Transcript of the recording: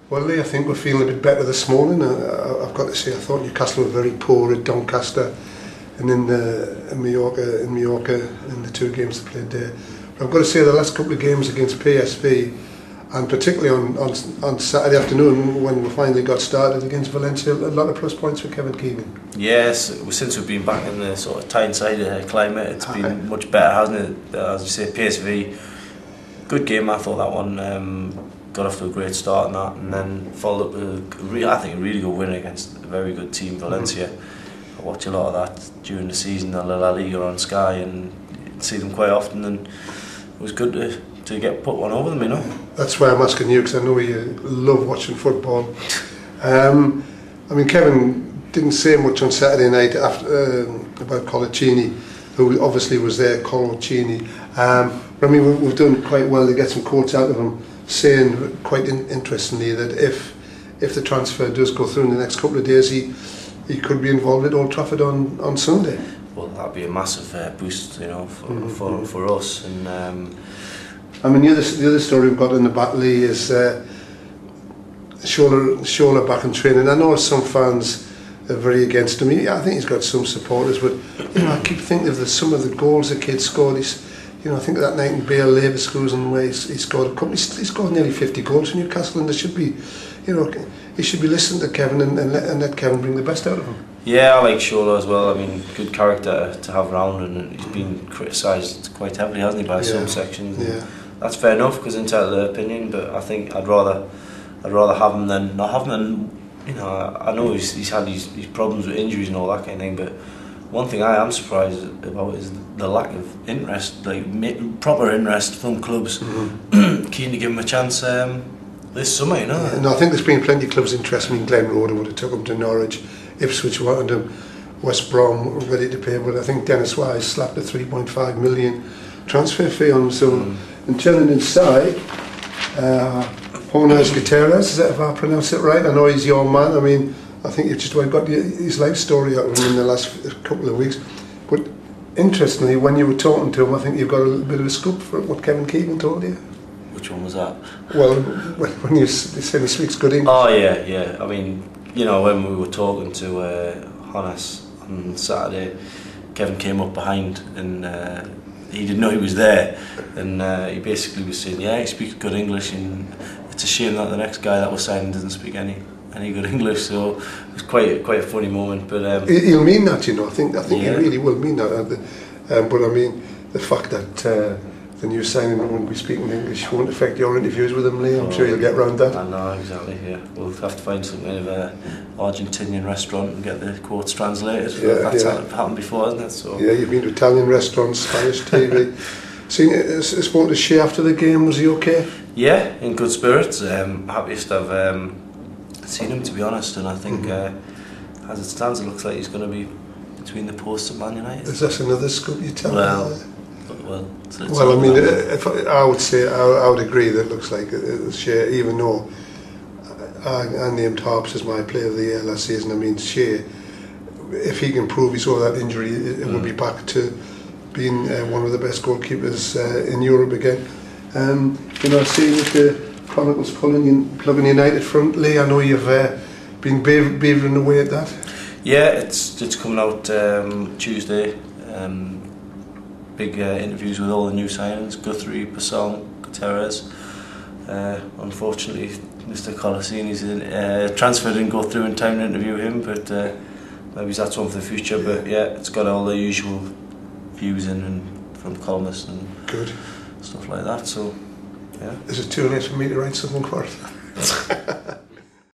Well, Lee, I think we're feeling a bit better this morning. I've got to say, I thought Newcastle were very poor at Doncaster and in Mallorca, in the 2 games they played there. But I've got to say, the last couple of games against PSV, and particularly on Saturday afternoon when we finally got started against Valencia, a lot of plus points for Kevin Keegan. Yes, since we've been back in the sort of Tyneside climate, it's been much better, hasn't it? As you say, PSV, good game. I thought that one got off to a great start and that, and then followed up with I think a really good win against a very good team, Valencia. I watch a lot of that during the season on La Liga on Sky and see them quite often, and it was good to get put one over them, you know. That's why I'm asking you, because I know you love watching football. I mean, Kevin didn't say much on Saturday night about Colaccini, who obviously was there, Colaccini. But I mean, we've done quite well to get some quotes out of him, saying quite interestingly that if the transfer does go through in the next couple of days, he could be involved at Old Trafford on Sunday. Well, that'd be a massive boost, you know, for us. And I mean, the other story we've got in the back, Lee, is Shola back in training. I know some fans are very against him. I think he's got some supporters, but you know, I keep thinking of some of the goals the kid scored. You know, I think of that night in Bale Leverkusen where he scored a couple. He scored nearly 50 goals for Newcastle, and there should be, you know, he should be listening to Kevin and let Kevin bring the best out of him. Yeah, I like Shola as well. I mean, good character to have around, and he's been criticised quite heavily, hasn't he, by some sections. Yeah. That's fair enough, because entitled to opinion, but I think I'd rather have him than not have him. And you know, I know he's had these problems with injuries and all that kind of thing, but one thing I am surprised about is the lack of interest, like proper interest from clubs keen to give him a chance this summer, you know. Yeah, no, I think there's been plenty of clubs interested. I mean, Glen Road would have took him to Norwich, Ipswich wanted him, West Brom ready to pay, but I think Dennis Wise slapped a 3.5 million transfer fee on him. So, and turning inside, Jonas Gutierrez, is that if I pronounce it right? I know he's your man. I mean, I think you've just got his life story out of him in the last couple of weeks. But interestingly, when you were talking to him, I think you've got a little bit of a scoop for what Kevin Keegan told you. Which one was that? Well, when you said he speaks good English. Oh yeah. I mean, you know, when we were talking to Jonas on Saturday, Kevin came up behind and he didn't know he was there, and he basically was saying, yeah, he speaks good English, and it's a shame that the next guy that was signing doesn't speak any good English. So it was quite a funny moment. But he'll mean that, you know. I think he really will mean that. But I mean, the fact that the new signing won't be speaking English won't affect your interviews with him, Lee. I'm sure you'll get round that. I know, exactly. Yeah, we'll have to find some kind of Argentinian restaurant and get the quotes translated. That's happened before, hasn't it? So yeah, you've been to Italian restaurants, Spanish TV. Spoke to Shea after the game. Was he okay? Yeah, in good spirits. Happiest I've seen him, to be honest, and I think as it stands, it looks like he's going to be between the posts of Man United. Is that another scoop you tell me? Well, I mean, I would say I would agree that it looks like Shea, even though I named Harps as my player of the year last season. I mean, Shea, if he can prove he's over that injury, it will be back to being one of the best goalkeepers in Europe again. You know, seeing with the Chronicles plugging United front, Lee, I know you've been beavering away at that. Yeah, it's coming out Tuesday. Big interviews with all the new signings: Guthrie, Passon, Gutierrez. Unfortunately, Mr. Colaccini's transfer didn't go through in time to interview him, but maybe that's one for the future. But yeah, it's got all the usual views in and from columnists and stuff like that. So yeah. Is it too late for me to write something for it?